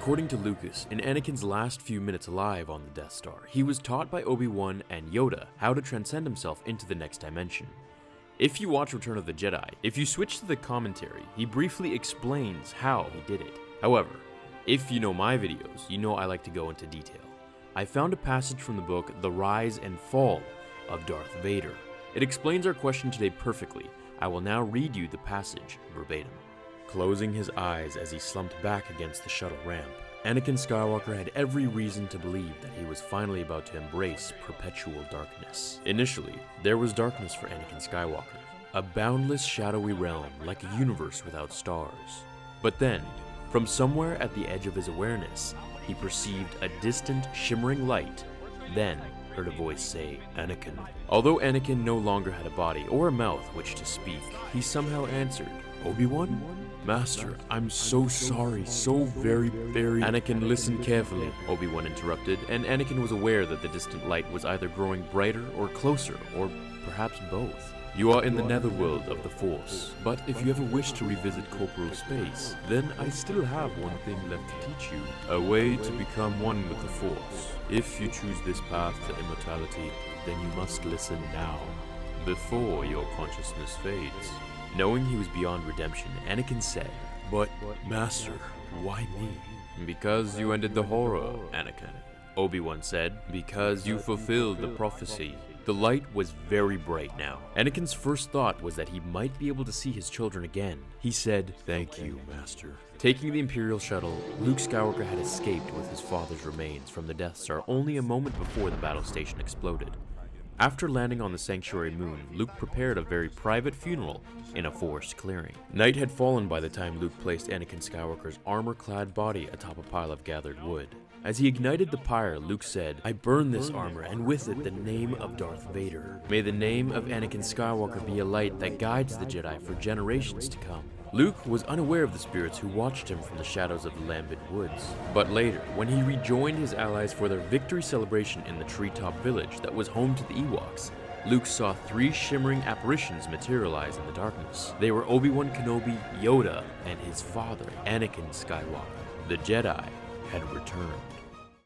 According to Lucas, in Anakin's last few minutes alive on the Death Star, he was taught by Obi-Wan and Yoda how to transcend himself into the next dimension. If you watch Return of the Jedi, if you switch to the commentary, he briefly explains how he did it. However, if you know my videos, you know I like to go into detail. I found a passage from the book The Rise and Fall of Darth Vader. It explains our question today perfectly. I will now read you the passage verbatim. Closing his eyes as he slumped back against the shuttle ramp, Anakin Skywalker had every reason to believe that he was finally about to embrace perpetual darkness. Initially, there was darkness for Anakin Skywalker, a boundless shadowy realm like a universe without stars. But then, from somewhere at the edge of his awareness, he perceived a distant, shimmering light, then heard a voice say, "Anakin." Although Anakin no longer had a body or a mouth which to speak, he somehow answered, "Obi-Wan? Master, I'm so sorry, so very... Anakin, listen carefully, Obi-Wan interrupted, and Anakin was aware that the distant light was either growing brighter or closer, or perhaps both. You are in the netherworld of the Force, but if you ever wish to revisit corporal space, then I still have one thing left to teach you, a way to become one with the Force. If you choose this path to immortality, then you must listen now, before your consciousness fades." Knowing he was beyond redemption, Anakin said, "But, Master, why me?" "Because you ended the horror, Anakin," Obi-Wan said. "Because you fulfilled the prophecy." The light was very bright now. Anakin's first thought was that he might be able to see his children again. He said, "Thank you, Master." Taking the Imperial shuttle, Luke Skywalker had escaped with his father's remains from the Death Star only a moment before the battle station exploded. After landing on the Sanctuary Moon, Luke prepared a very private funeral in a forest clearing. Night had fallen by the time Luke placed Anakin Skywalker's armor-clad body atop a pile of gathered wood. As he ignited the pyre, Luke said, "I burn this armor, and with it the name of Darth Vader. May the name of Anakin Skywalker be a light that guides the Jedi for generations to come." Luke was unaware of the spirits who watched him from the shadows of the Lambent Woods. But later, when he rejoined his allies for their victory celebration in the treetop village that was home to the Ewoks, Luke saw 3 shimmering apparitions materialize in the darkness. They were Obi-Wan Kenobi, Yoda, and his father, Anakin Skywalker. The Jedi had returned.